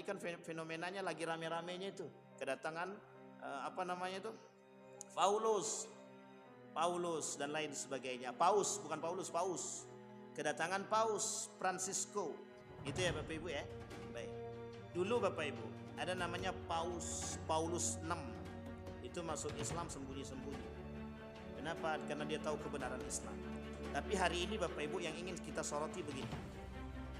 kan fenomenanya lagi rame-ramenya itu kedatangan Paulus dan lain sebagainya. Paus, kedatangan Paus Francisco. Itu ya Bapak Ibu ya. Baik. Dulu Bapak Ibu ada namanya Paulus VI. Itu masuk Islam sembunyi-sembunyi. Kenapa? Karena dia tahu kebenaran Islam. Tapi hari ini Bapak Ibu yang ingin kita soroti begini.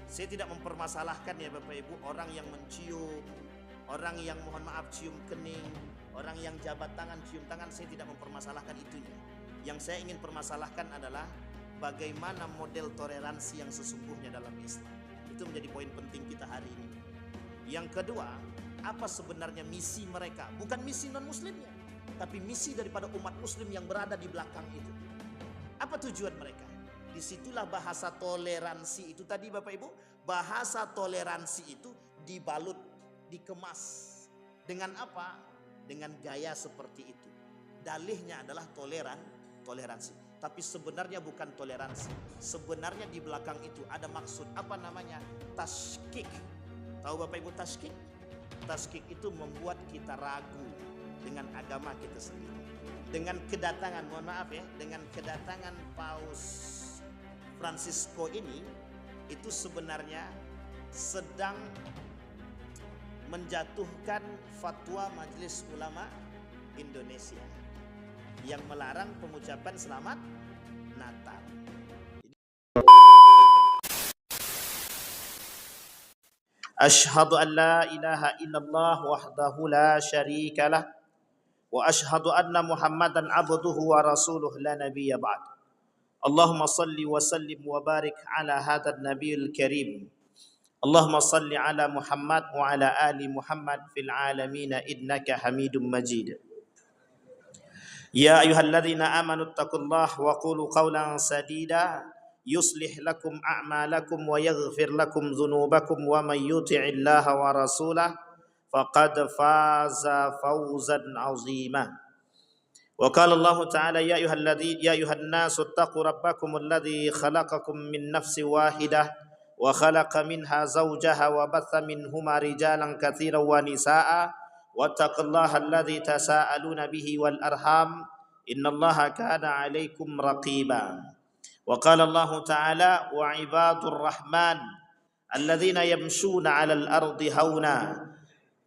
Saya tidak mempermasalahkan ya Bapak Ibu orang yang mencium, orang yang mohon maaf cium kening, orang yang jabat tangan, cium tangan, saya tidak mempermasalahkan itunya. Yang saya ingin permasalahkan adalah bagaimana model toleransi yang sesungguhnya dalam Islam. Itu menjadi poin penting kita hari ini. Yang kedua, apa sebenarnya misi mereka? Bukan misi non-muslimnya, tapi misi daripada umat muslim yang berada di belakang itu. Apa tujuan mereka? Disitulah bahasa toleransi itu tadi Bapak Ibu. Bahasa toleransi itu dibalut, dikemas. Dengan apa? Dengan gaya seperti itu. Dalihnya adalah toleransi. Tapi sebenarnya bukan toleransi. Sebenarnya di belakang itu ada maksud. Apa namanya? Tashkik. Tahu Bapak Ibu tashkik? Tashkik itu membuat kita ragu dengan agama kita sendiri. Dengan kedatangan, mohon maaf ya, dengan kedatangan Paus Francisco ini, itu sebenarnya sedang menjatuhkan fatwa Majelis Ulama Indonesia yang melarang pengucapan selamat Natal. Asyhadu an la ilaha illallah wahdahu la syarika lah wa asyhadu anna Muhammadan abduhu wa rasuluh la nabiyya ba'd. Allahumma salli wa sallim wa barik ala hadzal nabiyil karim. Allahumma salli ala Muhammad wa ala ali Muhammad fil alamin innaka Hamidum Majid. Ya ayyuhalladzina amanu taqullaha wa qulu qawlan sadida yuslih lakum a'malakum wa yaghfir lakum dhunubakum wa may yuti'illaha wa rasulahu faqad faza fawzan 'azima. Wa qala Allah ta'ala ya ayyuhan nasu taqu rabbakum alladzi khalaqakum min nafsin wahidah wa khalaqa minha zawjaha wa batha minhuma rijalan katsiran wa nisaa'a wattaqullaha alladzi tasaaluna bihi wal arham innallaha kana 'alaikum raqiba. Wa qala Allah ta'ala wa ibadur rahman alladzina yamshuna 'alal ardi hauna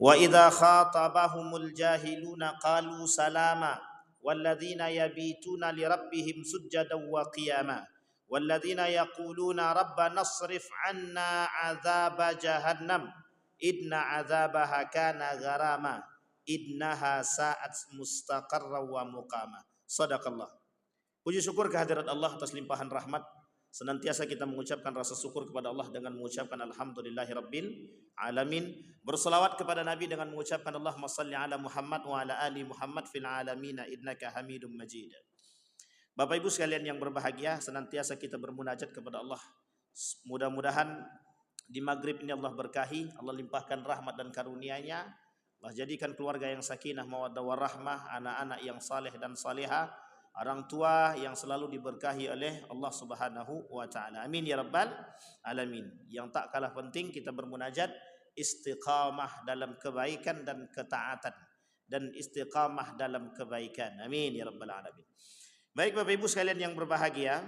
wa idza khatabahumul jahiluna qalu salama walladzina yabituna li rabbihim sujjadan wa qiyama walladzina yaquluna rabbana asrif 'anna 'adzaba jahannam inna 'adzabaha kana gharama innaha sa'at mustaqarran wa muqama. Shadaqallah. Puji syukur kehadirat Allah atas limpahan rahmat. Senantiasa kita mengucapkan rasa syukur kepada Allah dengan mengucapkan alhamdulillahirabbil alamin. Berselawat kepada Nabi dengan mengucapkan Allahumma salli ala Muhammad wa ala ali Muhammad fil alamin innaka Hamidum Majid. Bapak Ibu sekalian yang berbahagia, senantiasa kita bermunajat kepada Allah. Mudah-mudahan di maghrib ini Allah berkahi, Allah limpahkan rahmat dan karunia-Nya. Allah jadikan keluarga yang sakinah mawaddah warahmah, anak-anak yang saleh dan salehah, orang tua yang selalu diberkahi oleh Allah Subhanahu wa taala. Amin ya rabbal alamin. Yang tak kalah penting kita bermunajat istiqamah dalam kebaikan dan ketaatan dan istiqamah dalam kebaikan. Amin ya rabbal alamin. Baik Bapak Ibu sekalian yang berbahagia,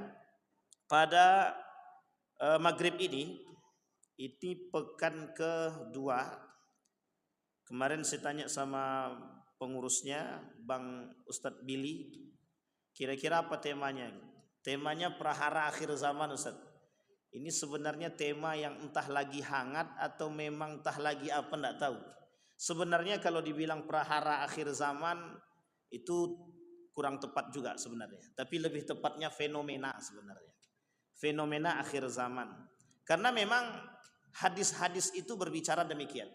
pada maghrib ini pekan kedua. Kemarin saya tanya sama pengurusnya Bang Ustadz Billy, kira-kira apa temanya? Temanya prahara akhir zaman Ustadz. Ini sebenarnya tema yang entah lagi hangat atau memang entah lagi apa, enggak tahu. Sebenarnya kalau dibilang prahara akhir zaman itu kurang tepat juga sebenarnya. Tapi lebih tepatnya fenomena sebenarnya. Fenomena akhir zaman. Karena memang hadis-hadis itu berbicara demikian.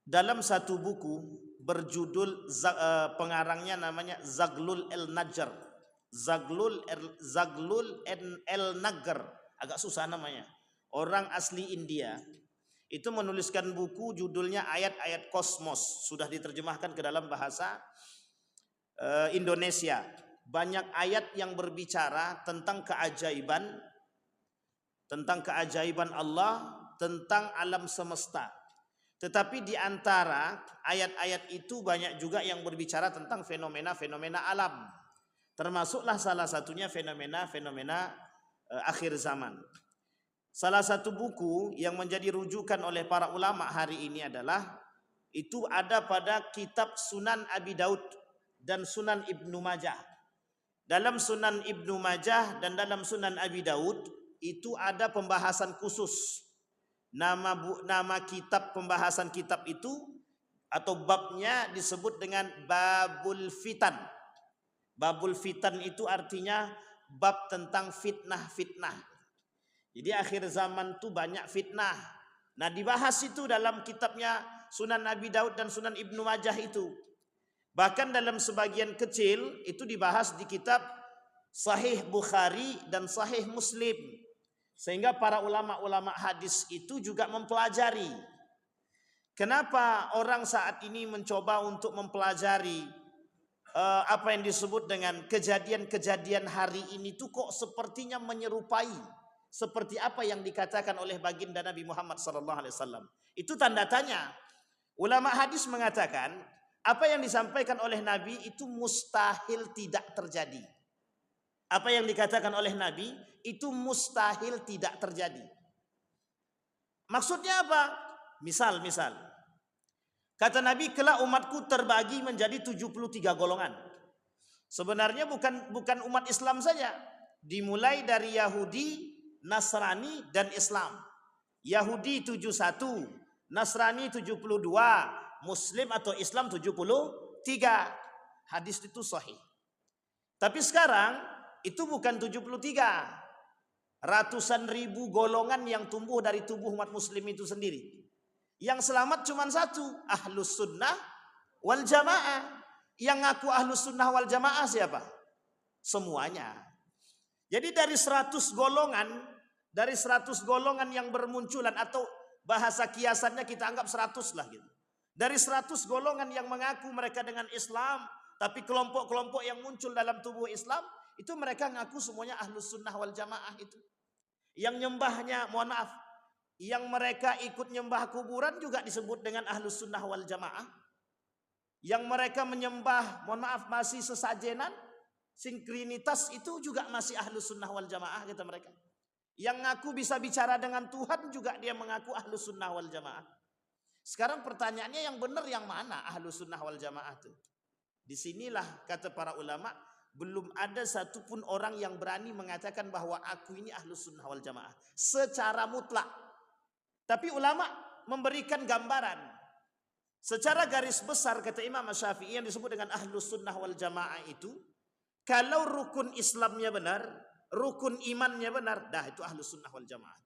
Dalam satu buku berjudul pengarangnya namanya Zaghlul el-Najjar. Zaghlul el-Najjar, agak susah namanya. Orang asli India itu menuliskan buku judulnya Ayat-ayat Kosmos, sudah diterjemahkan ke dalam bahasa Indonesia. Banyak ayat yang berbicara tentang keajaiban Allah, tentang alam semesta. Tetapi di antara ayat-ayat itu banyak juga yang berbicara tentang fenomena-fenomena alam. Termasuklah salah satunya fenomena-fenomena akhir zaman. Salah satu buku yang menjadi rujukan oleh para ulama hari ini adalah itu ada pada kitab Sunan Abi Daud dan Sunan Ibnu Majah. Dalam Sunan Ibnu Majah dan dalam Sunan Abi Daud itu ada pembahasan khusus. Nama kitab pembahasan kitab itu atau babnya disebut dengan Babul Fitan. Babul Fitan itu artinya bab tentang fitnah-fitnah. Jadi akhir zaman itu banyak fitnah. Nah, dibahas itu dalam kitabnya Sunan Abi Daud dan Sunan Ibnu Majah itu. Bahkan dalam sebagian kecil itu dibahas di kitab Sahih Bukhari dan Sahih Muslim. Sehingga para ulama-ulama hadis itu juga mempelajari. Kenapa orang saat ini mencoba untuk mempelajari apa yang disebut dengan kejadian-kejadian hari ini tuh kok sepertinya menyerupai seperti apa yang dikatakan oleh baginda Nabi Muhammad SAW. Itu tanda tanya. Ulama hadis mengatakan apa yang disampaikan oleh Nabi itu mustahil tidak terjadi. Apa yang dikatakan oleh Nabi itu mustahil tidak terjadi. Maksudnya apa? Misal. Kata Nabi, kelak umatku terbagi menjadi 73 golongan. Sebenarnya bukan umat Islam saja. Dimulai dari Yahudi, Nasrani dan Islam. Yahudi 71, Nasrani 72, Muslim atau Islam 73. Hadis itu sahih. Tapi sekarang itu bukan 73. Ratusan ribu golongan yang tumbuh dari tubuh umat muslim itu sendiri. Yang selamat cuma satu, Ahlus Sunnah wal Jamaah. Yang ngaku Ahlus Sunnah wal Jamaah siapa? Semuanya. Jadi dari 100 golongan yang bermunculan atau bahasa kiasannya kita anggap 100 lah gitu. Dari 100 golongan yang mengaku mereka dengan Islam, tapi kelompok-kelompok yang muncul dalam tubuh Islam itu mereka ngaku semuanya Ahlus Sunnah wal Jamaah itu. Yang nyembahnya, mohon maaf, yang mereka ikut nyembah kuburan juga disebut dengan Ahlus Sunnah wal Jamaah. Yang mereka menyembah, mohon maaf, masih sesajenan, sinkrinitas itu juga masih Ahlus Sunnah wal Jamaah kata mereka. Yang ngaku bisa bicara dengan Tuhan juga dia mengaku Ahlus Sunnah wal Jamaah. Sekarang pertanyaannya yang benar yang mana Ahlus Sunnah wal Jamaah itu? Disinilah kata para ulama, belum ada satupun orang yang berani mengatakan bahwa aku ini Ahlus Sunnah wal Jamaah secara mutlak. Tapi ulama memberikan gambaran. Secara garis besar kata Imam Syafi'i yang disebut dengan Ahlus Sunnah wal Jamaah itu, kalau rukun Islamnya benar, rukun imannya benar, dah itu Ahlus Sunnah wal Jamaah.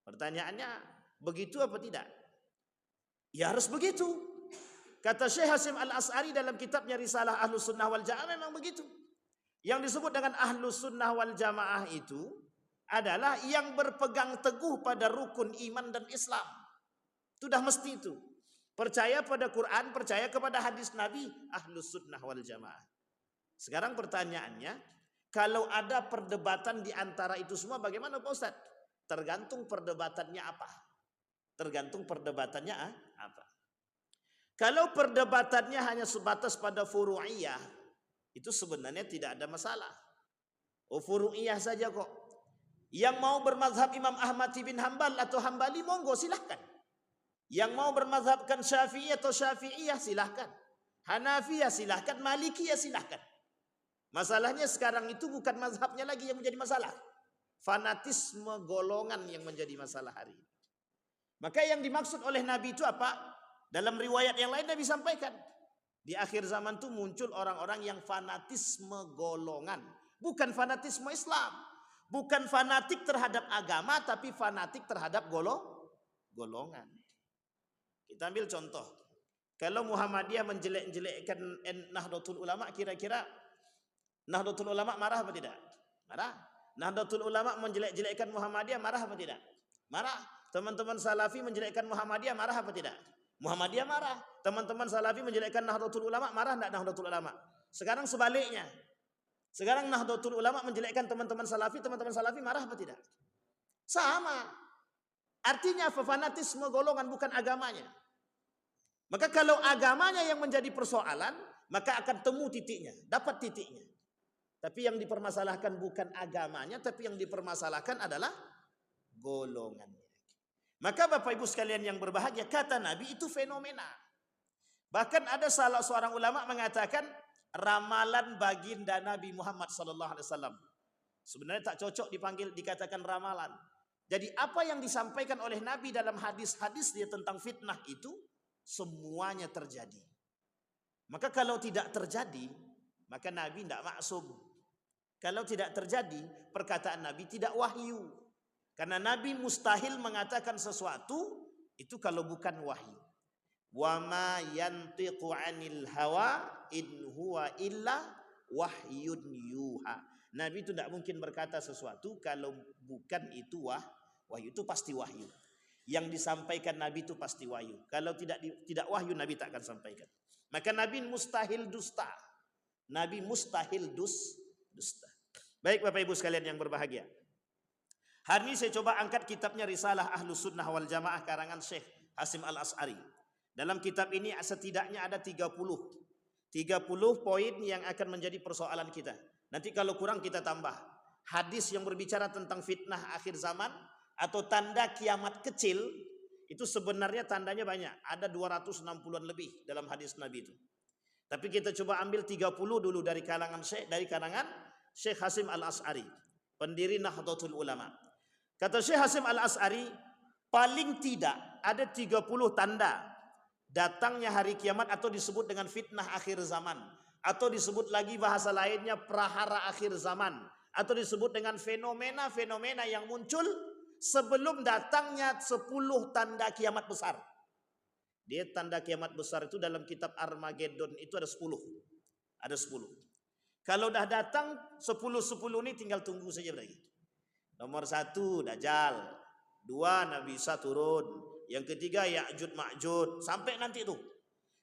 Pertanyaannya, begitu apa tidak? Ya harus begitu. Kata Syekh Hasim Al-As'ari dalam kitabnya Risalah Ahlus Sunnah wal Jamaah memang begitu. Yang disebut dengan Ahlus Sunnah wal Jamaah itu adalah yang berpegang teguh pada rukun iman dan Islam. Sudah mesti itu. Percaya pada Quran, percaya kepada hadis Nabi, Ahlus Sunnah wal Jamaah. Sekarang pertanyaannya, kalau ada perdebatan di antara itu semua bagaimana Pak Ustaz? Tergantung perdebatannya apa. Tergantung perdebatannya apa. Kalau perdebatannya hanya sebatas pada furu'iyah, itu sebenarnya tidak ada masalah. Oh, furu'iyah saja kok. Yang mau bermazhab Imam Ahmad bin Hanbal atau Hambali, monggo silahkan. Yang mau bermazhabkan Syafi'i atau Syafi'iyah silahkan. Hanafiyah silahkan, Malikiyah silahkan. Masalahnya sekarang itu bukan mazhabnya lagi yang menjadi masalah. Fanatisme golongan yang menjadi masalah hari ini. Maka yang dimaksud oleh Nabi itu apa? Dalam riwayat yang lain Nabi sampaikan, di akhir zaman itu muncul orang-orang yang fanatisme golongan, bukan fanatisme Islam, bukan fanatik terhadap agama, tapi fanatik terhadap golongan. Kita ambil contoh, kalau Muhammadiyah menjelek-jelekkan Nahdlatul Ulama, kira-kira Nahdlatul Ulama marah apa tidak? Marah. Nahdlatul Ulama menjelek-jelekkan Muhammadiyah, marah apa tidak? Marah. Teman-teman Salafi menjelekkan Muhammadiyah, marah apa tidak? Muhammadiyah marah. Teman-teman Salafi menjelekkan Nahdlatul Ulama, marah enggak Nahdlatul Ulama? Sekarang sebaliknya. Sekarang Nahdlatul Ulama menjelekkan teman-teman Salafi marah apa tidak? Sama. Artinya apa? Fanatisme golongan, bukan agamanya. Maka kalau agamanya yang menjadi persoalan, maka akan temu titiknya, dapat titiknya. Tapi yang dipermasalahkan bukan agamanya, tapi yang dipermasalahkan adalah golongannya. Maka Bapak Ibu sekalian yang berbahagia, kata Nabi itu fenomena. Bahkan ada salah seorang ulama mengatakan ramalan baginda Nabi Muhammad SAW. Sebenarnya tak cocok dikatakan ramalan. Jadi apa yang disampaikan oleh Nabi dalam hadis-hadis dia tentang fitnah itu semuanya terjadi. Maka kalau tidak terjadi, maka Nabi tidak maksum. Kalau tidak terjadi, perkataan Nabi tidak wahyu. Karena Nabi mustahil mengatakan sesuatu itu kalau bukan wahyu. Wa ma yantiqu 'anil hawa in huwa illa wahyun yuha. Nabi itu tidak mungkin berkata sesuatu kalau bukan itu wahyu. Itu pasti wahyu. Yang disampaikan Nabi itu pasti wahyu. Kalau tidak wahyu, Nabi tak akan sampaikan. Maka Nabi mustahil dusta. Nabi mustahil dusta. Baik Bapak Ibu sekalian yang berbahagia. Hari ini saya coba angkat kitabnya Risalah Ahlus Sunnah wal Jamaah karangan Syekh Hasim Al-As'ari. Dalam kitab ini setidaknya ada 30 poin yang akan menjadi persoalan kita. Nanti kalau kurang kita tambah. Hadis yang berbicara tentang fitnah akhir zaman atau tanda kiamat kecil, itu sebenarnya tandanya banyak. Ada 260-an lebih dalam hadis Nabi itu. Tapi kita coba ambil 30 dulu dari kalangan Syekh Hasim Al-As'ari, pendiri Nahdlatul Ulama. Kata Syekh Hasim Al-As'ari, paling tidak ada 30 tanda datangnya hari kiamat atau disebut dengan fitnah akhir zaman, atau disebut lagi bahasa lainnya prahara akhir zaman, atau disebut dengan fenomena-fenomena yang muncul sebelum datangnya 10 tanda kiamat besar. Dia tanda kiamat besar itu dalam kitab Armageddon itu ada 10. Ada 10. Kalau dah datang 10 ini tinggal tunggu saja lagi. Nomor 1 Dajjal, 2 Nabi Isa turun, yang ketiga Ya'jud Ma'jud, sampai nanti itu.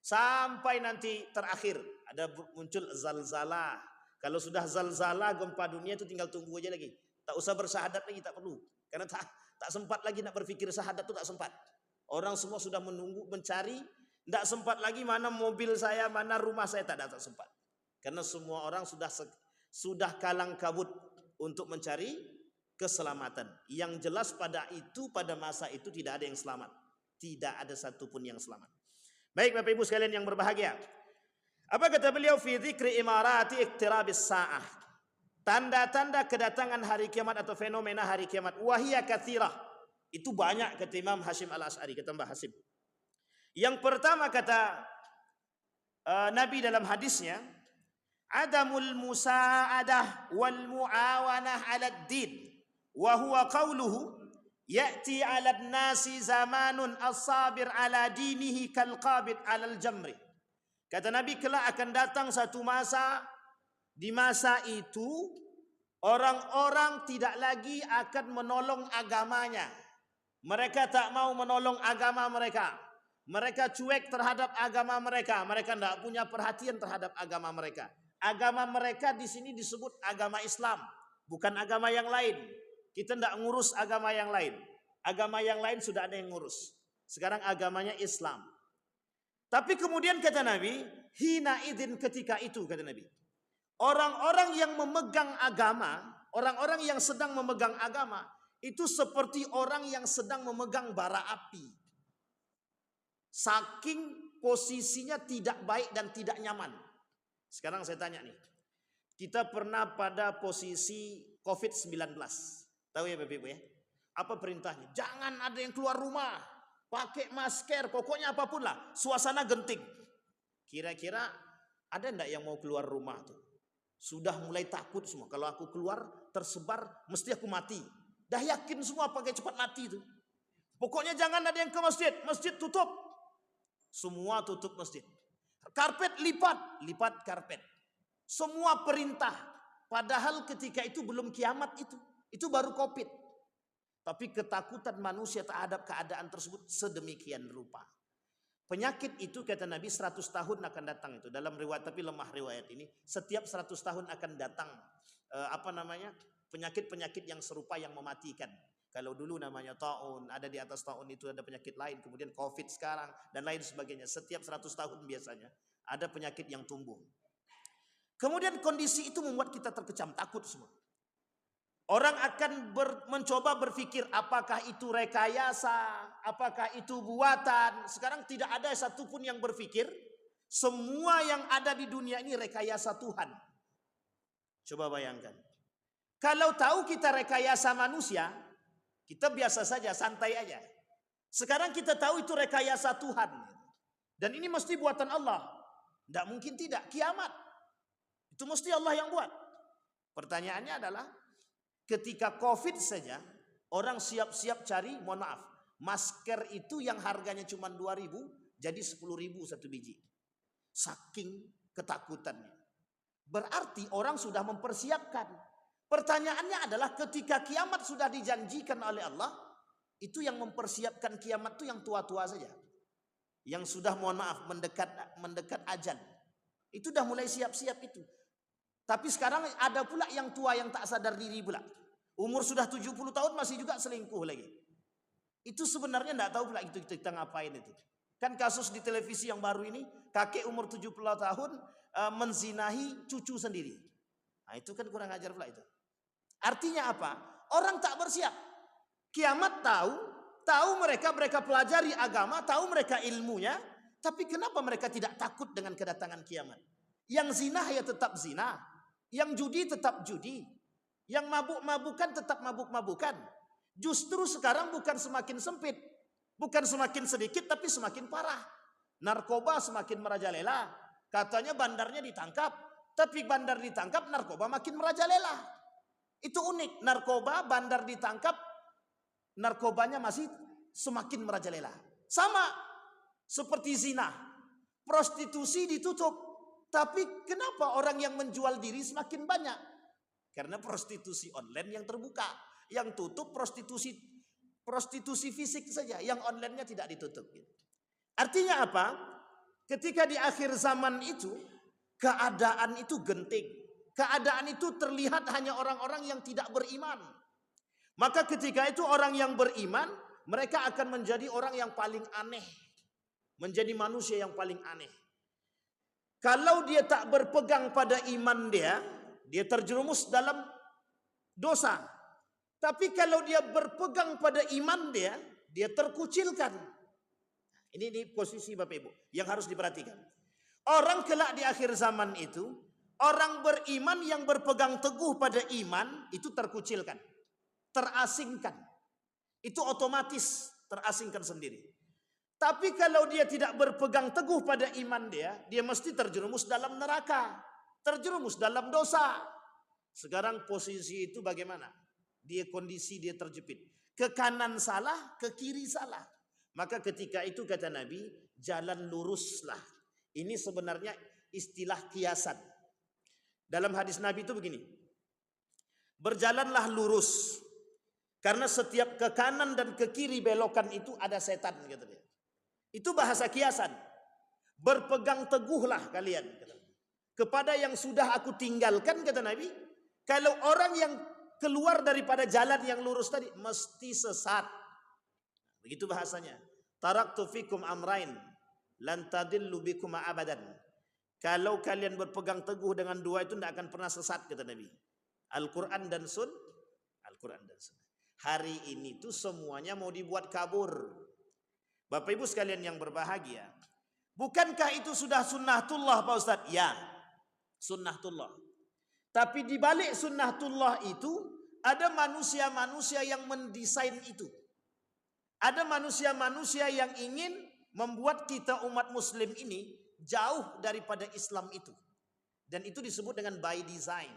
Sampai nanti terakhir ada muncul zalzalah. Kalau sudah zalzalah gempa dunia itu tinggal tunggu aja lagi. Tak usah bersyahadat lagi, tak perlu. Karena tak sempat lagi nak berpikir syahadat itu tak sempat. Orang semua sudah menunggu, mencari, tidak sempat lagi mana mobil saya, mana rumah saya, tak sempat. Karena semua orang sudah kalang kabut untuk mencari keselamatan. Yang jelas pada masa itu tidak ada yang selamat. Tidak ada satupun yang selamat. Baik Bapak Ibu sekalian yang berbahagia. Apa kata beliau? Fi dzikri imarati iqtirabis sa'ah. Tanda-tanda kedatangan hari kiamat atau fenomena hari kiamat. Wahiyya katsirah. Itu banyak kata Imam Hasim Al-As'ari, kata Mbah Hasim. Yang pertama kata Nabi dalam hadisnya, adamul musa'adah wal mu'awanah 'alad din. Wa huwa qawluhu ya'ti 'alan nasi zamanun as-sabir 'ala dinihi kal qabid 'alal jamri. Kata Nabi, kelak akan datang satu masa, di masa itu orang-orang tidak lagi akan menolong agamanya. Mereka tak mau menolong agama mereka. Mereka cuek terhadap agama mereka. Mereka tidak punya perhatian terhadap agama mereka. Agama mereka di sini disebut agama Islam, bukan agama yang lain. Kita tidak ngurus agama yang lain. Agama yang lain sudah ada yang ngurus. Sekarang agamanya Islam. Tapi kemudian kata Nabi, hina idin, ketika itu kata Nabi, orang-orang yang memegang agama, orang-orang yang sedang memegang agama, itu seperti orang yang sedang memegang bara api. Saking posisinya tidak baik dan tidak nyaman. Sekarang saya tanya nih, kita pernah pada posisi COVID-19. Tahu ya Bapak Ibu ya? Apa perintahnya? Jangan ada yang keluar rumah. Pakai masker, pokoknya apapun lah. Suasana genting. Kira-kira ada enggak yang mau keluar rumah tuh? Sudah mulai takut semua. Kalau aku keluar tersebar, mesti aku mati. Dah yakin semua pakai cepat mati itu. Pokoknya jangan ada yang ke masjid. Masjid tutup. Semua tutup masjid. Karpet lipat karpet. Semua perintah. Padahal ketika itu belum kiamat itu. Itu baru COVID. Tapi ketakutan manusia terhadap keadaan tersebut sedemikian rupa. Penyakit itu kata Nabi 100 tahun akan datang itu. Dalam riwayat, tapi lemah riwayat ini. Setiap 100 tahun akan datang penyakit-penyakit yang serupa yang mematikan. Kalau dulu namanya taun, ada di atas taun itu ada penyakit lain, kemudian COVID sekarang dan lain sebagainya. Setiap 100 tahun biasanya ada penyakit yang tumbuh. Kemudian kondisi itu membuat kita terkecam, takut semua. Orang akan mencoba berpikir apakah itu rekayasa, apakah itu buatan. Sekarang tidak ada satupun yang berpikir semua yang ada di dunia ini rekayasa Tuhan. Coba bayangkan. Kalau tahu kita rekayasa manusia, kita biasa saja, santai aja. Sekarang kita tahu itu rekayasa Tuhan. Dan ini mesti buatan Allah. Tidak mungkin tidak, kiamat. Itu mesti Allah yang buat. Pertanyaannya adalah, ketika COVID saja, orang siap-siap cari, mohon maaf, masker itu yang harganya cuma 2.000, jadi 10.000 satu biji. Saking ketakutannya. Berarti orang sudah mempersiapkan. Pertanyaannya adalah ketika kiamat sudah dijanjikan oleh Allah, itu yang mempersiapkan kiamat itu yang tua-tua saja. Yang sudah mohon maaf mendekat ajal. Itu sudah mulai siap-siap itu. Tapi sekarang ada pula yang tua yang tak sadar diri pula. Umur sudah 70 tahun masih juga selingkuh lagi. Itu sebenarnya tidak tahu pula itu kita ngapain itu. Kan kasus di televisi yang baru ini, kakek umur 70 tahun menzinahi cucu sendiri. Nah, itu kan kurang ajar pula itu. Artinya apa? Orang tak bersiap. Kiamat tahu mereka pelajari agama, tahu mereka ilmunya, tapi kenapa mereka tidak takut dengan kedatangan kiamat? Yang zina ya tetap zina. Yang judi tetap judi. Yang mabuk-mabukan tetap mabuk-mabukan. Justru sekarang bukan semakin sempit. Bukan semakin sedikit tapi semakin parah. Narkoba semakin merajalela. Katanya bandarnya ditangkap. Tapi bandar ditangkap, narkoba makin merajalela. Itu unik. Narkoba, bandar ditangkap, narkobanya masih semakin merajalela. Sama seperti zina. Prostitusi ditutup. Tapi kenapa orang yang menjual diri semakin banyak? Karena prostitusi online yang terbuka. Yang tutup prostitusi fisik saja. Yang online-nya tidak ditutup. Artinya apa? Ketika di akhir zaman itu, keadaan itu genting. Keadaan itu terlihat hanya orang-orang yang tidak beriman. Maka ketika itu orang yang beriman, mereka akan menjadi orang yang paling aneh. Menjadi manusia yang paling aneh. Kalau dia tak berpegang pada iman dia terjerumus dalam dosa. Tapi kalau dia berpegang pada iman dia terkucilkan. Ini posisi Bapak Ibu yang harus diperhatikan. Orang kelak di akhir zaman itu, orang beriman yang berpegang teguh pada iman itu terkucilkan, terasingkan. Itu otomatis terasingkan sendiri. Tapi kalau dia tidak berpegang teguh pada iman dia mesti terjerumus dalam neraka, terjerumus dalam dosa. Sekarang posisi itu bagaimana? Kondisi dia terjepit. Ke kanan salah, ke kiri salah. Maka ketika itu kata Nabi, jalan luruslah. Ini sebenarnya istilah kiasan. Dalam hadis Nabi itu begini. Berjalanlah lurus. Karena setiap ke kanan dan ke kiri belokan itu ada setan, kata dia. Itu bahasa kiasan. Berpegang teguhlah kalian kepada yang sudah aku tinggalkan, kata Nabi. Kalau orang yang keluar daripada jalan yang lurus tadi mesti sesat. Begitu bahasanya. Taraktu fikum amrain lan tadillu bikum abadan. Kalau kalian berpegang teguh dengan dua itu tidak akan pernah sesat, kata Nabi. Al-Quran dan Sunnah. Hari ini tuh semuanya mau dibuat kabur. Bapak Ibu sekalian yang berbahagia, bukankah itu sudah sunnatullah Pak Ustadz? Ya, sunnatullah. Tapi di balik sunnatullah itu ada manusia-manusia yang mendesain itu. Ada manusia-manusia yang ingin membuat kita umat muslim ini jauh daripada Islam itu. Dan itu disebut dengan by design.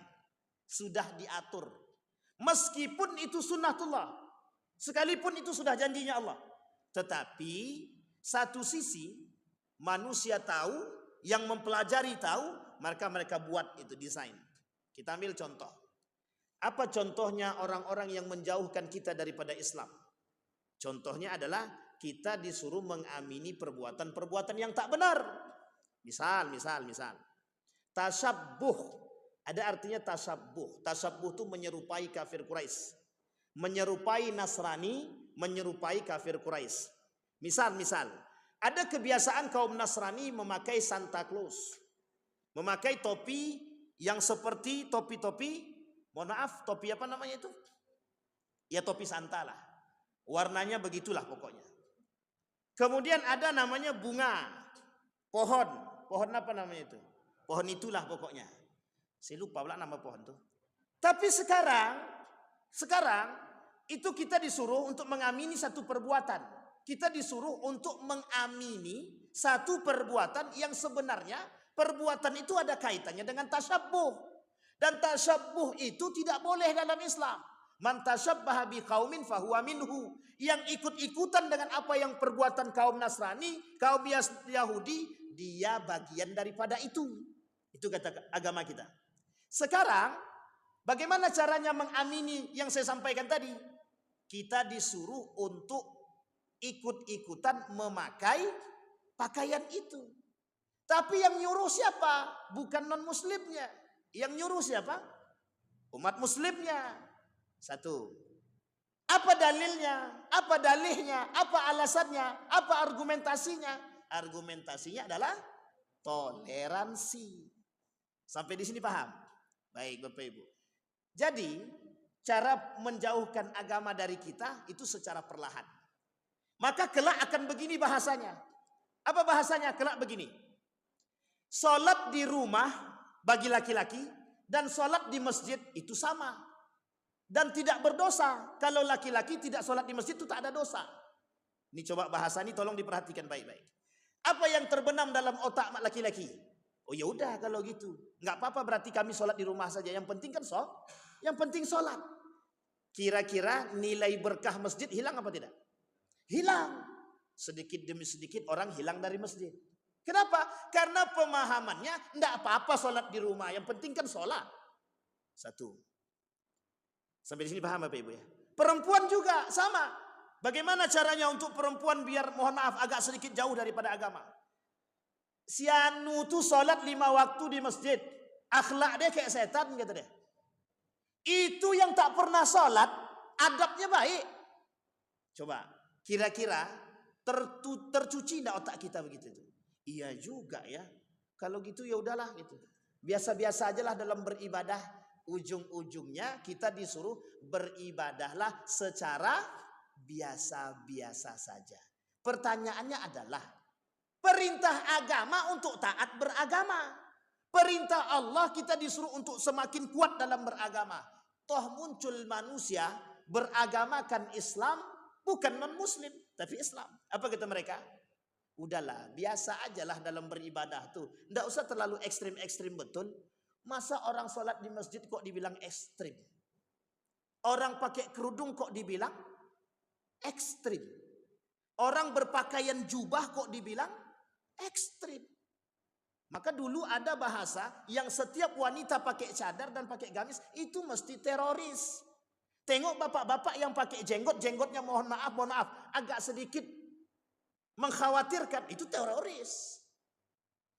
Sudah diatur. Meskipun itu sunnatullah. Sekalipun itu sudah janjinya Allah. Tetapi satu sisi manusia tahu, yang mempelajari tahu, maka mereka buat itu desain. Kita ambil contoh. Apa contohnya orang-orang yang menjauhkan kita daripada Islam? Contohnya adalah kita disuruh mengamini perbuatan-perbuatan yang tak benar. Misal. Tasabbuh. Ada artinya tasabbuh. Tasabbuh itu menyerupai kafir Quraisy. menyerupai Nasrani, menyerupai kafir Quraisy. Misal, ada kebiasaan kaum Nasrani memakai Santa Claus, memakai topi yang seperti topi-topi, mohon maaf, topi apa namanya itu? Ya topi Santa lah. Warnanya begitulah pokoknya. Kemudian ada namanya bunga, pohon apa namanya itu? Pohon itulah pokoknya. Saya lupa pula nama pohon tuh. Tapi sekarang itu kita disuruh untuk mengamini satu perbuatan. Kita disuruh untuk mengamini satu perbuatan yang sebenarnya perbuatan itu ada kaitannya dengan tasyabbuh. Dan tasyabbuh itu tidak boleh dalam Islam. Man tasyabbaha biqaumin fahuwa minhu. Yang ikut-ikutan dengan apa yang perbuatan kaum Nasrani, kaum Yahudi, dia bagian daripada itu. Itu kata agama kita. Sekarang bagaimana caranya mengamini yang saya sampaikan tadi? Kita disuruh untuk ikut-ikutan memakai pakaian itu. Tapi yang nyuruh siapa? Bukan non-muslimnya. Yang nyuruh siapa? Umat muslimnya. Satu. Apa dalilnya? Apa dalihnya? Apa alasannya? Apa argumentasinya? Argumentasinya adalah toleransi. Sampai di sini paham? Baik Bapak Ibu. Jadi cara menjauhkan agama dari kita itu secara perlahan. Maka kelak akan begini bahasanya. Apa bahasanya? Kelak begini. Salat di rumah bagi laki-laki dan salat di masjid itu sama. Dan tidak berdosa. Kalau laki-laki tidak salat di masjid itu tak ada dosa. Ini coba bahasa ini tolong diperhatikan baik-baik. Apa yang terbenam dalam otak laki-laki? Oh ya udah kalau gitu. Enggak apa-apa berarti kami salat di rumah saja. Yang penting kan yang penting salat. Kira-kira nilai berkah masjid hilang apa tidak? Hilang. Sedikit demi sedikit orang hilang dari masjid. Kenapa? Karena pemahamannya enggak apa-apa salat di rumah. Yang penting kan salat. Satu. Sampai di sini paham Bapak Ibu ya? Perempuan juga sama. Bagaimana caranya untuk perempuan biar mohon maaf agak sedikit jauh daripada agama? Si anu tuh salat 5 waktu di masjid. Akhlak dia kayak setan gitu deh. Itu yang tak pernah salat, adabnya baik. Coba. Kira-kira tercuci enggak otak kita begitu itu? Iya juga ya. Kalau gitu ya udahlah gitu. Biasa-biasa ajalah dalam beribadah. Ujung-ujungnya kita disuruh beribadahlah secara biasa-biasa saja. Pertanyaannya adalah perintah agama untuk taat beragama. Perintah Allah kita disuruh untuk semakin kuat dalam beragama. Toh muncul manusia beragamakan Islam bukan non-muslim, tapi Islam. Apa kata mereka? Udahlah, biasa ajalah dalam beribadah tuh. Nggak usah terlalu ekstrim-ekstrim betul. Masa orang sholat di masjid kok dibilang ekstrim? Orang pakai kerudung kok dibilang ekstrim? Orang berpakaian jubah kok dibilang ekstrim? Maka dulu ada bahasa yang setiap wanita pakai cadar dan pakai gamis itu mesti teroris. Tengok bapak-bapak yang pakai jenggotnya mohon maaf, agak sedikit mengkhawatirkan, itu teroris.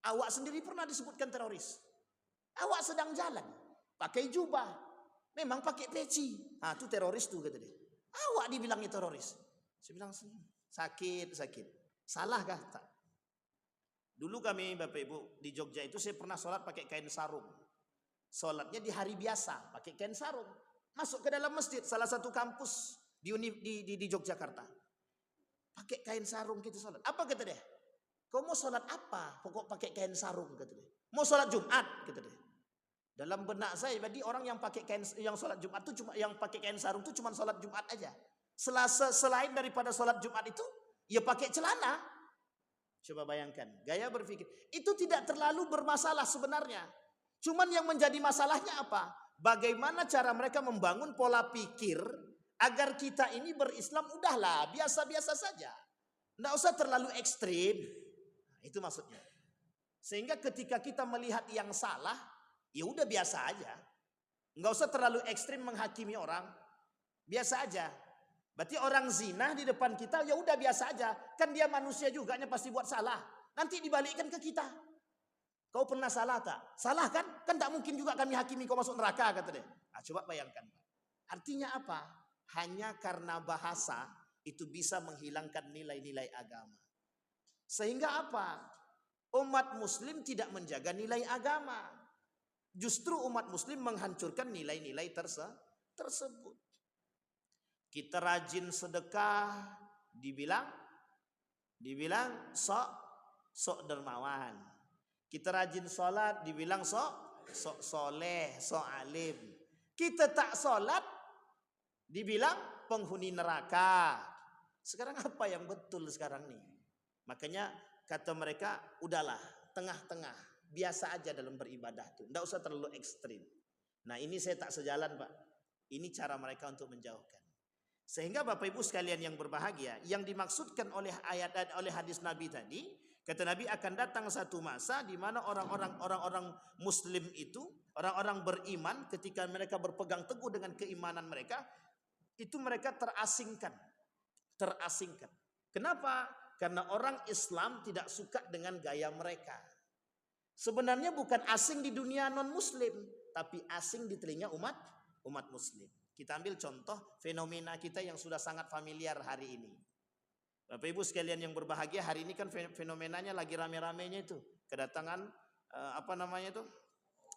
Awak sendiri pernah disebutkan teroris. Awak sedang jalan, pakai jubah, memang pakai peci. Itu teroris tuh kata dia. Awak dibilangnya teroris. Saya bilang sakit. Salahkah? Tak. Dulu kami Bapak Ibu di Jogja itu saya pernah sholat pakai kain sarung. Sholatnya di hari biasa pakai kain sarung. Masuk ke dalam masjid salah satu kampus di Yogyakarta. Pakai kain sarung kita sholat. Apa kata dia? Kau mau sholat apa? Pokok pakai kain sarung kata dia. Mau sholat Jumat kata dia. Dalam benak saya berarti orang yang pakai kain yang sholat Jumat itu cuma yang pakai kain sarung itu cuma sholat Jumat aja. Selain daripada sholat Jumat itu ya pakai celana. Coba bayangkan gaya berpikir itu tidak terlalu bermasalah sebenarnya. Cuman yang menjadi masalahnya apa? Bagaimana cara mereka membangun pola pikir agar kita ini berislam udahlah biasa-biasa saja. Nggak usah terlalu ekstrim. Nah, itu maksudnya. Sehingga ketika kita melihat yang salah, ya udah biasa aja. Nggak usah terlalu ekstrim menghakimi orang. Biasa aja. Berarti orang zina di depan kita ya udah biasa aja. Kan dia manusia juga pasti buat salah. Nanti dibalikkan ke kita. Kau pernah salah tak? Salah kan? Kan tak mungkin juga kami hakimi kau masuk neraka kata dia. Nah, coba bayangkan. Artinya apa? hanya karena bahasa itu bisa menghilangkan nilai-nilai agama. Sehingga apa? Umat muslim tidak menjaga nilai agama. Justru umat muslim menghancurkan nilai-nilai tersebut. Kita rajin sedekah, dibilang sok dermawan. Kita rajin sholat, dibilang sok soleh, sok alim. Kita tak sholat, dibilang penghuni neraka. Sekarang apa yang betul sekarang nih? Makanya kata mereka, udahlah, tengah-tengah, biasa aja dalam beribadah tuh, nggak usah terlalu ekstrim. Nah ini saya tak sejalan Pak. Ini cara mereka untuk menjauhkan. Sehingga Bapak Ibu sekalian yang berbahagia, yang dimaksudkan oleh ayat oleh hadis Nabi tadi, kata Nabi akan datang satu masa di mana orang-orang muslim itu, orang-orang beriman ketika mereka berpegang teguh dengan keimanan mereka, itu mereka terasingkan. Kenapa? Karena orang Islam tidak suka dengan gaya mereka. Sebenarnya bukan asing di dunia non-muslim, tapi asing di telinga umat muslim. Kita ambil contoh fenomena kita yang sudah sangat familiar hari ini. Bapak Ibu sekalian yang berbahagia, hari ini kan fenomenanya lagi rame-ramenya itu. Kedatangan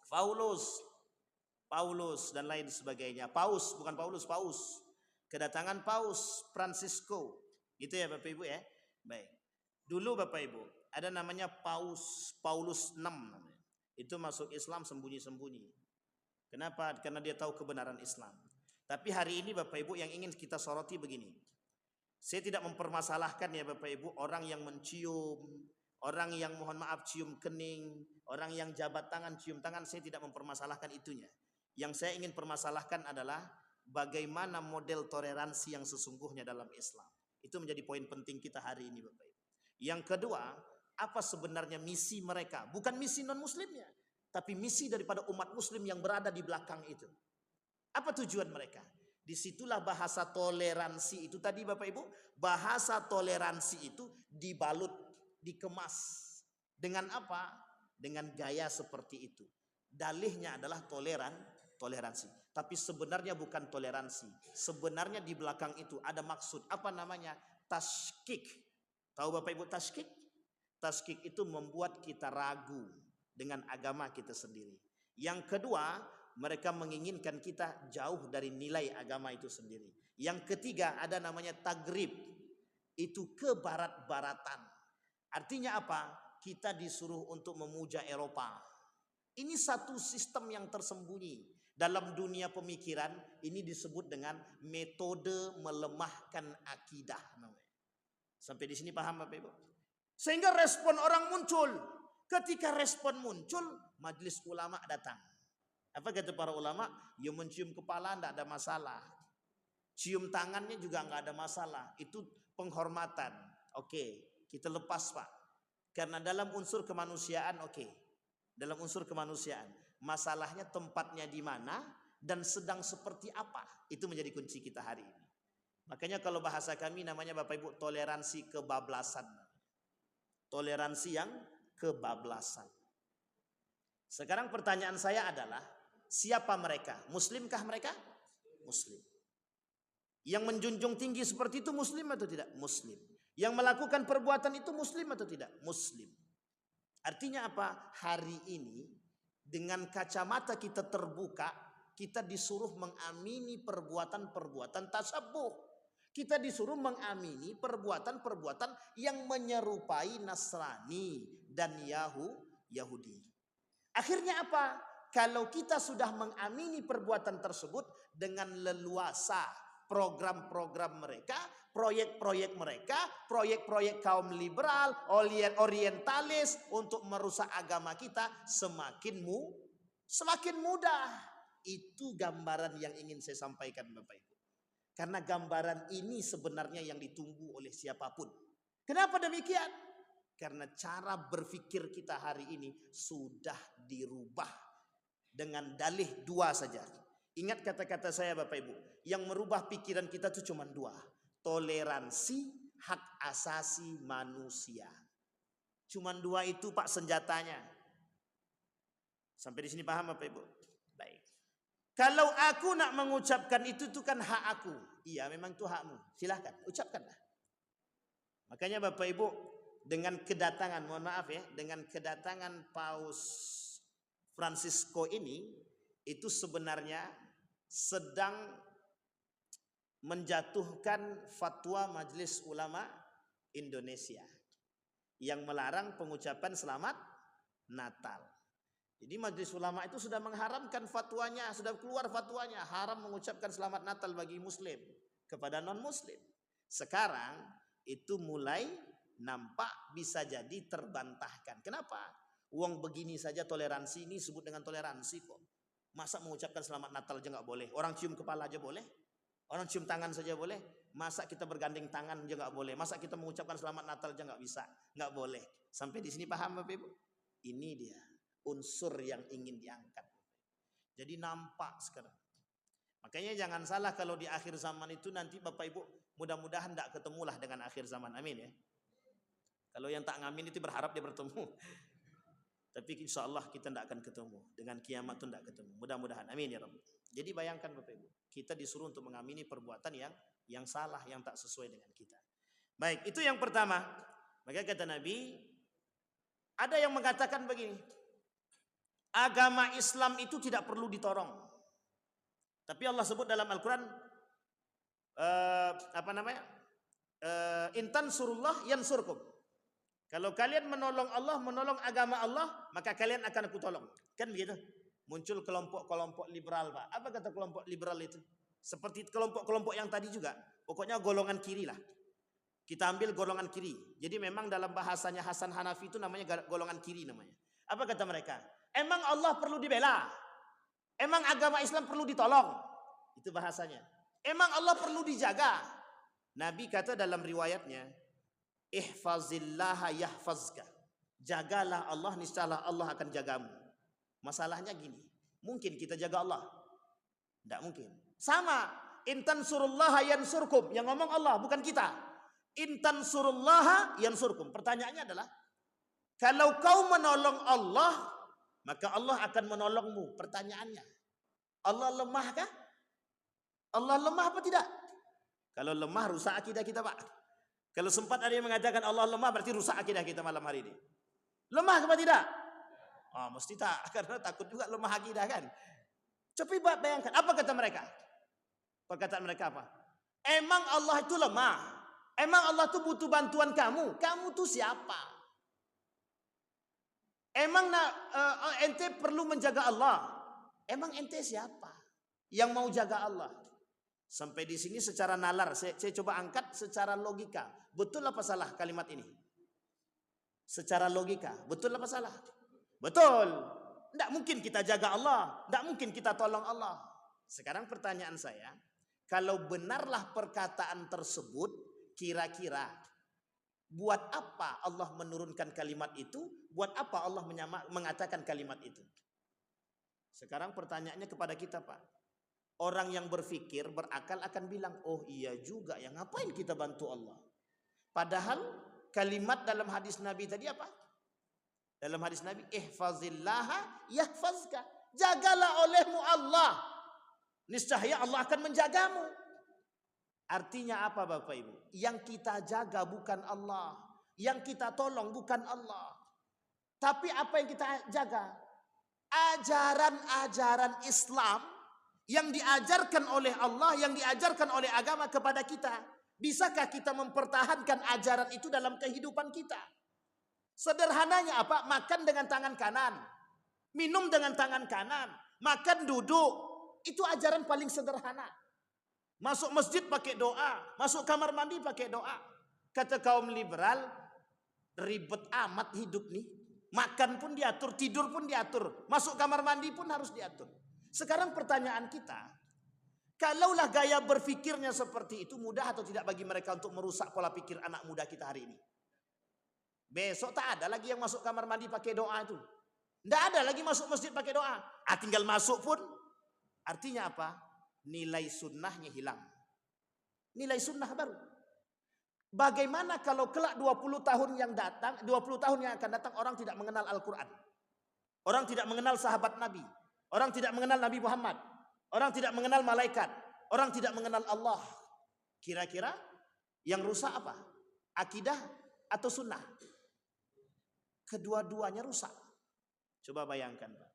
Paulus dan lain sebagainya. Paus. Kedatangan Paus Francisco. Gitu ya Bapak Ibu ya. Baik. Dulu Bapak Ibu ada namanya Paulus VI namanya. Itu masuk Islam sembunyi-sembunyi. Kenapa? Karena dia tahu kebenaran Islam. Tapi hari ini Bapak Ibu yang ingin kita soroti begini. Saya tidak mempermasalahkan ya Bapak Ibu orang yang mencium, orang yang mohon maaf cium kening, orang yang jabat tangan cium tangan, saya tidak mempermasalahkan itunya. Yang saya ingin permasalahkan adalah bagaimana model toleransi yang sesungguhnya dalam Islam. Itu menjadi poin penting kita hari ini Bapak Ibu. Yang kedua, apa sebenarnya misi mereka? Bukan misi non-muslimnya, tapi misi daripada umat muslim yang berada di belakang itu. Apa tujuan mereka? Disitulah bahasa toleransi itu tadi Bapak Ibu. Bahasa toleransi itu dibalut, dikemas. Dengan apa? Dengan gaya seperti itu. Dalihnya adalah toleransi. Tapi sebenarnya bukan toleransi. Sebenarnya di belakang itu ada maksud. Apa namanya? Tashkik. Tahu Bapak Ibu tashkik? Tashkik itu membuat kita ragu dengan agama kita sendiri. Yang kedua, mereka menginginkan kita jauh dari nilai agama itu sendiri. Yang ketiga ada namanya tagrib. Itu kebarat-baratan. Artinya apa? Kita disuruh untuk memuja Eropa. Ini satu sistem yang tersembunyi. Dalam dunia pemikiran ini disebut dengan metode melemahkan akidah. Sampai di sini paham Bapak Ibu? Sehingga respon orang muncul. Ketika respon muncul, majelis ulama datang. Apa kata para ulama? Ya mencium kepala tidak ada masalah. Cium tangannya juga nggak ada masalah. Itu penghormatan. Oke, kita lepas Pak. Karena dalam unsur kemanusiaan dalam unsur kemanusiaan. Masalahnya tempatnya di mana dan sedang seperti apa. Itu menjadi kunci kita hari ini. Makanya kalau bahasa kami namanya Bapak Ibu toleransi kebablasan. Toleransi yang kebablasan. Sekarang pertanyaan saya adalah, siapa mereka? Muslimkah mereka? Muslim. Yang menjunjung tinggi seperti itu muslim atau tidak? Muslim. Yang melakukan perbuatan itu muslim atau tidak? Muslim. Artinya apa? Hari ini dengan kacamata kita terbuka, kita disuruh mengamini perbuatan-perbuatan tasabbuh. Kita disuruh mengamini perbuatan-perbuatan yang menyerupai Nasrani dan Yahudi. Akhirnya apa? Kalau kita sudah mengamini perbuatan tersebut dengan leluasa, program-program mereka, proyek-proyek mereka, proyek-proyek kaum liberal, orientalis untuk merusak agama kita semakin mudah. Itu gambaran yang ingin saya sampaikan Bapak Ibu. Karena gambaran ini sebenarnya yang ditunggu oleh siapapun. Kenapa demikian? Karena cara berpikir kita hari ini sudah dirubah dengan dalih dua saja. Ingat kata-kata saya Bapak Ibu. Yang merubah pikiran kita itu cuma dua. Toleransi, hak asasi manusia. Cuma dua itu Pak senjatanya. Sampai di sini paham Bapak Ibu? Baik. Kalau aku nak mengucapkan itu kan hak aku. Iya, memang itu hakmu. Silahkan, ucapkanlah. Makanya Bapak Ibu, dengan kedatangan, mohon maaf ya, dengan kedatangan Paus Francisco ini, itu sebenarnya sedang menjatuhkan fatwa Majelis Ulama Indonesia yang melarang pengucapan selamat Natal. Jadi Majelis Ulama itu sudah mengharamkan fatwanya, sudah keluar fatwanya, haram mengucapkan selamat Natal bagi Muslim kepada non-Muslim. Sekarang itu mulai nampak bisa jadi terbantahkan. Kenapa? Uang begini saja toleransi, ini sebut dengan toleransi kok. Masa mengucapkan selamat Natal aja nggak boleh? Orang cium kepala aja boleh? Orang cium tangan saja boleh? Masa kita bergandeng tangan aja nggak boleh? Masa kita mengucapkan selamat Natal aja nggak bisa? Nggak boleh. Sampai di sini paham Bapak Ibu? Ini dia unsur yang ingin diangkat. Jadi nampak sekarang. Makanya jangan salah kalau di akhir zaman itu nanti Bapak Ibu mudah-mudahan tidak ketemulah dengan akhir zaman. Amin ya. Kalau yang tak ngamin itu berharap dia bertemu. Tapi insya Allah kita tidak akan ketemu. Dengan kiamat itu tidak ketemu. Mudah-mudahan. Amin ya Rabbi. Jadi bayangkan Bapak Ibu. Kita disuruh untuk mengamini perbuatan yang salah, yang tak sesuai dengan kita. Baik, itu yang pertama. Maka kata Nabi, ada yang mengatakan begini. Agama Islam itu tidak perlu ditolong. Tapi Allah sebut dalam Al-Quran intan surullah yansurkum. Kalau kalian menolong Allah, menolong agama Allah, maka kalian akan aku tolong. Kan begitu? Muncul kelompok-kelompok liberal, Pak. Apa kata kelompok liberal itu? Seperti kelompok-kelompok yang tadi juga. Pokoknya golongan kiri lah. Kita ambil golongan kiri. Jadi memang dalam bahasanya Hasan Hanafi itu namanya golongan kiri namanya. Apa kata mereka? Emang Allah perlu dibela? Emang agama Islam perlu ditolong? Itu bahasanya. Emang Allah perlu dijaga? Nabi kata dalam riwayatnya, ihfazillaha yahfazka. Jagalah Allah, niscaya Allah akan jagamu. Masalahnya gini, mungkin kita jaga Allah? Tidak mungkin. Sama, intan surullaha yansurkum. Yang ngomong Allah, bukan kita. Intan surullaha yansurkum. Pertanyaannya adalah, kalau kau menolong Allah, maka Allah akan menolongmu. Pertanyaannya, Allah lemah kah? Allah lemah apa tidak? Kalau lemah rusak akidah kita, Pak. Kalau sempat ada yang mengatakan Allah lemah, berarti rusak akidah kita malam hari ini. Lemah apa tidak? Oh, mesti tak, karena takut juga lemah akidah kan. Tapi bayangkan, apa kata mereka? Perkataan mereka apa? Emang Allah itu lemah? Emang Allah itu butuh bantuan kamu? Kamu tuh siapa? Emang ente perlu menjaga Allah? Emang ente siapa yang mau jaga Allah? Sampai di sini secara nalar, saya coba angkat secara logika. Betul apa salah kalimat ini? Secara logika, betul apa salah? Betul. Tidak mungkin kita jaga Allah, tidak mungkin kita tolong Allah. Sekarang pertanyaan saya, kalau benarlah perkataan tersebut, kira-kira buat apa Allah menurunkan kalimat itu? Buat apa Allah mengatakan kalimat itu? Sekarang pertanyaannya kepada kita, Pak. Orang yang berfikir, berakal akan bilang, oh iya juga ya, ngapain kita bantu Allah? Padahal kalimat dalam hadis Nabi tadi apa? Dalam hadis Nabi, ihfazillaha yahfazka. Jagalah olehmu Allah, niscaya Allah akan menjagamu. Artinya apa Bapak Ibu? Yang kita jaga bukan Allah, yang kita tolong bukan Allah. Tapi apa yang kita jaga? Ajaran-ajaran Islam yang diajarkan oleh Allah, yang diajarkan oleh agama kepada kita. Bisakah kita mempertahankan ajaran itu dalam kehidupan kita? Sederhananya apa? Makan dengan tangan kanan, minum dengan tangan kanan, makan duduk. Itu ajaran paling sederhana. Masuk masjid pakai doa, masuk kamar mandi pakai doa. Kata kaum liberal, ribet amat hidup nih. Makan pun diatur, tidur pun diatur, masuk kamar mandi pun harus diatur. Sekarang pertanyaan kita, kalaulah gaya berfikirnya seperti itu, mudah atau tidak bagi mereka untuk merusak pola pikir anak muda kita hari ini? Besok tak ada lagi yang masuk kamar mandi pakai doa itu. Tidak ada lagi masuk masjid pakai doa. Tinggal masuk pun, artinya apa? Nilai sunnahnya hilang. Nilai sunnah baru. Bagaimana kalau kelak 20 tahun yang datang, 20 tahun yang akan datang orang tidak mengenal Al-Quran. Orang tidak mengenal sahabat Nabi. Orang tidak mengenal Nabi Muhammad. Orang tidak mengenal malaikat. Orang tidak mengenal Allah. Kira-kira yang rusak apa? Akidah atau sunnah? Kedua-duanya rusak. Coba bayangkan, Pak.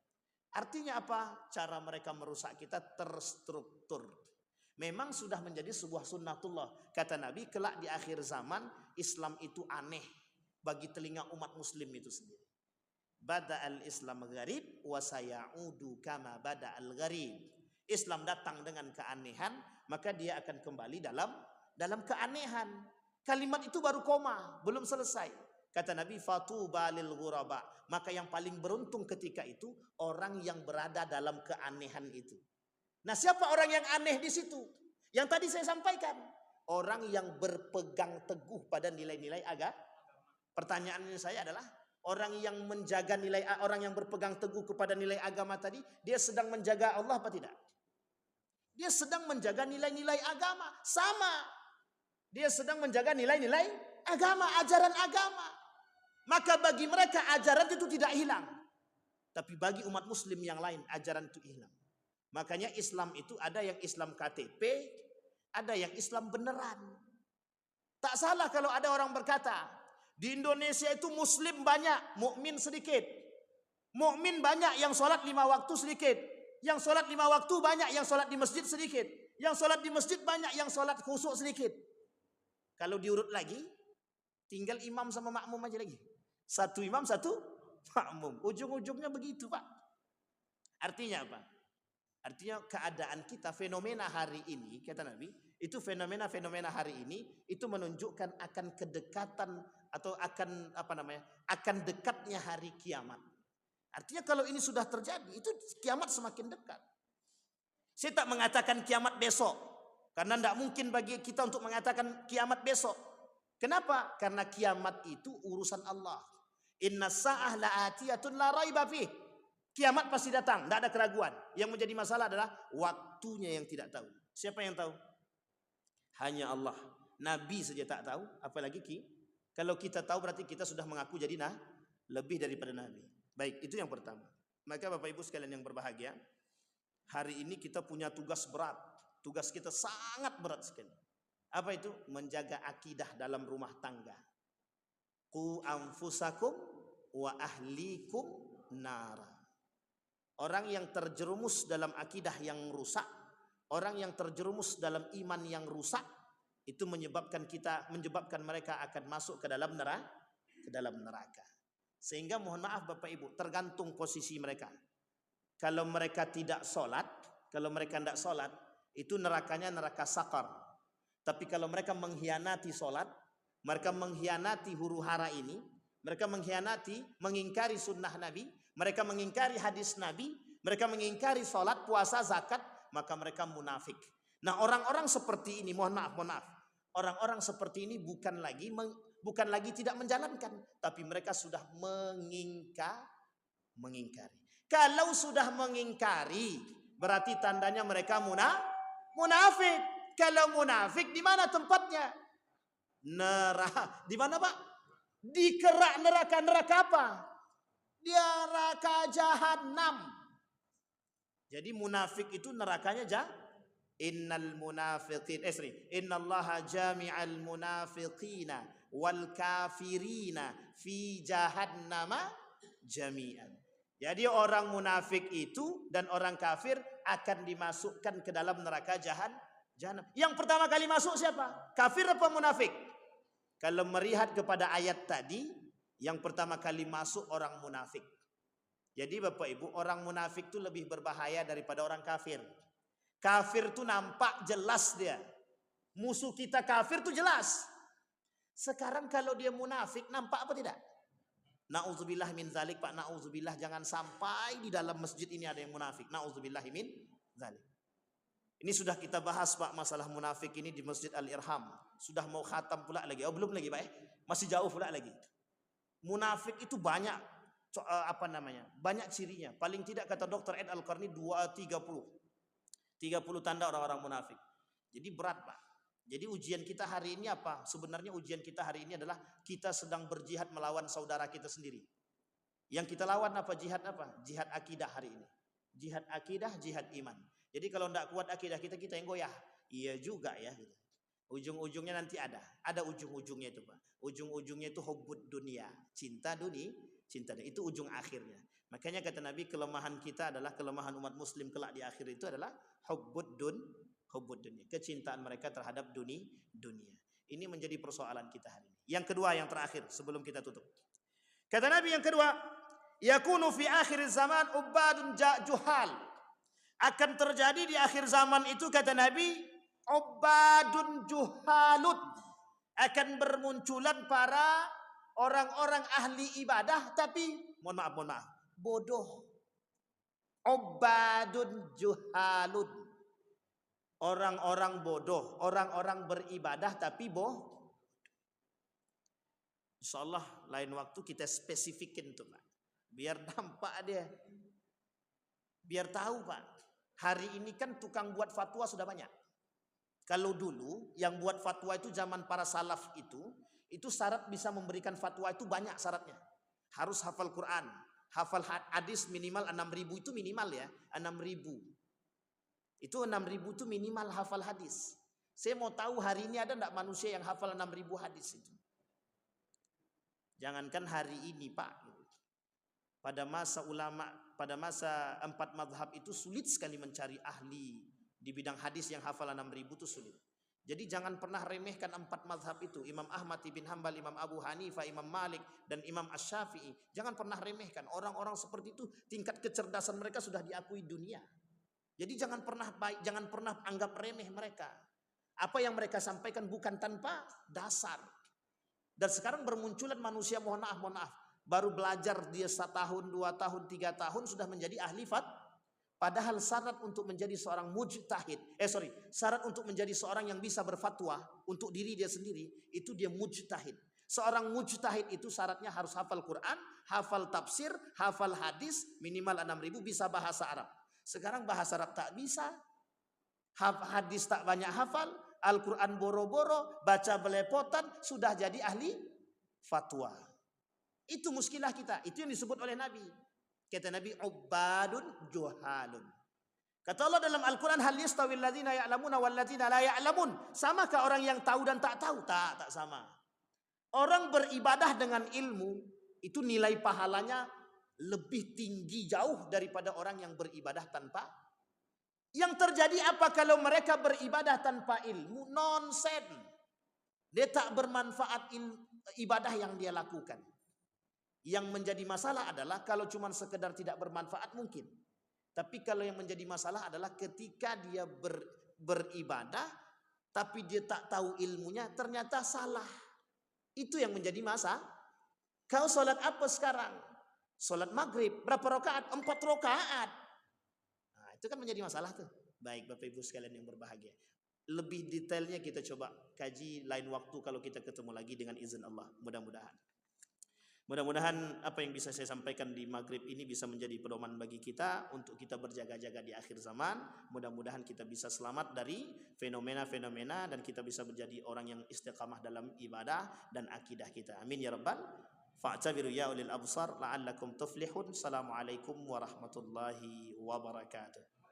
Artinya apa? Cara mereka merusak kita terstruktur. Memang sudah menjadi sebuah sunnatullah. Kata Nabi, kelak di akhir zaman Islam itu aneh bagi telinga umat muslim itu sendiri. Bada'al Islam gharib wa sayaudu kama bada'al gharib. Islam datang dengan keanehan, maka dia akan kembali dalam keanehan. Kalimat itu baru koma, belum selesai. Kata Nabi, fatuba lil ghuraba. Maka yang paling beruntung ketika itu orang yang berada dalam keanehan itu. Nah, siapa orang yang aneh di situ? Yang tadi saya sampaikan, orang yang berpegang teguh pada nilai-nilai agama. Pertanyaannya saya adalah, orang yang menjaga nilai, orang yang berpegang teguh kepada nilai agama tadi, dia sedang menjaga Allah apa tidak? Dia sedang menjaga nilai-nilai agama. Sama. Dia sedang menjaga nilai-nilai agama, ajaran agama. Maka bagi mereka ajaran itu tidak hilang. Tapi bagi umat muslim yang lain ajaran itu hilang. Makanya Islam itu ada yang Islam KTP, ada yang Islam beneran. Tak salah kalau ada orang berkata, di Indonesia itu muslim banyak, mukmin sedikit. Mukmin banyak, yang sholat 5 waktu sedikit. Yang sholat 5 waktu banyak, yang sholat di masjid sedikit. Yang sholat di masjid banyak, yang sholat khusyuk sedikit. Kalau diurut lagi, tinggal imam sama makmum aja lagi. Satu imam, satu makmum. Ujung-ujungnya begitu, Pak. Artinya apa? Artinya keadaan kita, fenomena hari ini, kata Nabi, itu fenomena-fenomena hari ini itu menunjukkan akan kedekatan atau akan dekatnya hari kiamat. Artinya kalau ini sudah terjadi, itu kiamat semakin dekat. Saya tak mengatakan kiamat besok, karena tidak mungkin bagi kita untuk mengatakan kiamat besok. Kenapa? Karena kiamat itu urusan Allah. Inna sa'ah la'atiyatun la raiba fih. Kiamat pasti datang, tidak ada keraguan. Yang menjadi masalah adalah waktunya yang tidak tahu. Siapa yang tahu? Hanya Allah. Nabi saja tak tahu, apalagi kalau kita tahu berarti kita sudah mengaku jadi lebih daripada Nabi. Baik, itu yang pertama. Maka Bapak Ibu sekalian yang berbahagia, hari ini kita punya tugas berat. Tugas kita sangat berat sekali. Apa itu? Menjaga akidah dalam rumah tangga. Qu anfusakum wa ahlikum nara. Orang yang terjerumus dalam akidah yang rusak, orang yang terjerumus dalam iman yang rusak, itu menyebabkan mereka akan masuk ke dalam neraka. Sehingga mohon maaf Bapak Ibu, tergantung posisi mereka. Kalau mereka tidak sholat, itu nerakanya neraka sakar. Tapi kalau mereka mengkhianati sholat, mereka mengkhianati huru hara ini, mereka mengingkari sunnah Nabi, mereka mengingkari hadis Nabi, mereka mengingkari sholat, puasa, zakat, maka mereka munafik. Nah, orang-orang seperti ini, mohon maaf, orang-orang seperti ini bukan lagi tidak menjalankan, tapi mereka sudah mengingkari. Kalau sudah mengingkari, berarti tandanya mereka munafik. Kalau munafik, di mana tempatnya? Neraka. Di mana, Pak? Di kerak neraka. Neraka apa? Neraka jahanam. Jadi munafik itu nerakanya Innallaha jami'al munafiqina wal kafirina fi jahannama jami'an. Jadi orang munafik itu dan orang kafir akan dimasukkan ke dalam neraka jahanam. Yang pertama kali masuk siapa? Kafir apa munafik? Kalau melihat kepada ayat tadi, yang pertama kali masuk orang munafik. Jadi Bapak Ibu, orang munafik itu lebih berbahaya daripada orang kafir. Kafir itu nampak jelas dia. Musuh kita kafir itu jelas. Sekarang kalau dia munafik, nampak apa tidak? Na'udzubillah min zalik, Pak. Na'udzubillah, jangan sampai di dalam masjid ini ada yang munafik. Na'udzubillah min zalik. Ini sudah kita bahas, Pak, masalah munafik ini di Masjid Al-Irham. Sudah mau khatam pula lagi. Oh, belum lagi, Pak. Masih jauh pula lagi. Munafik itu banyak banyak cirinya. Paling tidak kata Dr. Ed Al-Qarni 30 tanda orang-orang munafik. Jadi berat, Pak. Jadi ujian kita hari ini apa? Sebenarnya ujian kita hari ini adalah kita sedang berjihad melawan saudara kita sendiri. Yang kita lawan apa? Jihad apa? Jihad akidah hari ini. Jihad akidah, jihad iman. Jadi kalau tidak kuat akidah kita, kita yang goyah. Iya juga ya. Gitu. Ujung-ujungnya nanti ada ujung-ujungnya itu Pak. Ujung-ujungnya itu hubbud dunia, cinta dunia, itu ujung akhirnya. Makanya kata Nabi, kelemahan kita adalah kelemahan umat Muslim kelak di akhir itu adalah hubbud dunia, kecintaan mereka terhadap dunia. Ini menjadi persoalan kita hari ini. Yang kedua, yang terakhir sebelum kita tutup. Kata Nabi yang kedua, yakunu fi akhir zaman ubadun juhal. Akan terjadi di akhir zaman itu kata Nabi, ubadun juhalun, akan bermunculan para orang-orang ahli ibadah tapi mohon maaf bodoh. Ubadun juhalun, orang-orang bodoh, orang-orang beribadah tapi insyaallah lain waktu kita spesifikin tuh Pak, biar nampak dia, biar tahu Pak. Hari ini kan tukang buat fatwa sudah banyak. Kalau dulu yang buat fatwa itu zaman para salaf itu syarat bisa memberikan fatwa itu banyak syaratnya. Harus hafal Quran, hafal hadis minimal 6.000 itu minimal ya, 6.000. Itu 6.000 itu minimal hafal hadis. Saya mau tahu hari ini ada enggak manusia yang hafal 6.000 hadis itu? Jangankan hari ini Pak. Pada masa ulama, pada masa 4 mazhab itu sulit sekali mencari ahli di bidang hadis yang hafal 6.000 itu sulit. Jadi jangan pernah remehkan 4 mazhab itu. Imam Ahmad bin Hanbal, Imam Abu Hanifah, Imam Malik, dan Imam Asy-Syafi'i. Jangan pernah remehkan. Orang-orang seperti itu tingkat kecerdasan mereka sudah diakui dunia. Jadi jangan pernah anggap remeh mereka. Apa yang mereka sampaikan bukan tanpa dasar. Dan sekarang bermunculan manusia mohon maaf. Baru belajar dia 1 tahun, 2 tahun, 3 tahun sudah menjadi ahli padahal syarat untuk menjadi seorang mujtahid, syarat untuk menjadi seorang yang bisa berfatwa untuk diri dia sendiri, itu dia mujtahid. Seorang mujtahid itu syaratnya harus hafal Quran, hafal tafsir, hafal hadis, minimal 6.000, bisa bahasa Arab. Sekarang bahasa Arab tak bisa, hadis tak banyak hafal, Al-Quran boro-boro, baca belepotan, sudah jadi ahli fatwa. Itu muskilah kita. Itu yang disebut oleh Nabi. Kata Nabi, ubadun juhalun. Kata Allah dalam Al-Quran, hal yastawil ladzina ya'lamuna wal ladzina la ya'lamun. Samakah orang yang tahu dan tak tahu? Tak sama. Orang beribadah dengan ilmu itu nilai pahalanya lebih tinggi jauh daripada orang yang beribadah tanpa. Yang terjadi apa kalau mereka beribadah tanpa ilmu? Nonsen. Dia tak bermanfaat ibadah yang dia lakukan. Yang menjadi masalah adalah kalau cuma sekedar tidak bermanfaat mungkin. Tapi kalau yang menjadi masalah adalah ketika dia beribadah tapi dia tak tahu ilmunya, ternyata salah. Itu yang menjadi masalah. Kau sholat apa sekarang? Sholat maghrib. Berapa rakaat? 4 rakaat. Nah, itu kan menjadi masalah tuh. Baik Bapak Ibu sekalian yang berbahagia. Lebih detailnya kita coba kaji lain waktu kalau kita ketemu lagi dengan izin Allah. Mudah-mudahan apa yang bisa saya sampaikan di maghrib ini bisa menjadi pedoman bagi kita untuk kita berjaga-jaga di akhir zaman. Mudah-mudahan kita bisa selamat dari fenomena-fenomena dan kita bisa menjadi orang yang istiqamah dalam ibadah dan akidah kita. Amin ya rabbal. Fa'tabiru ya ulil absar la'allakum tuflihun. Assalamualaikum warahmatullahi wabarakatuh.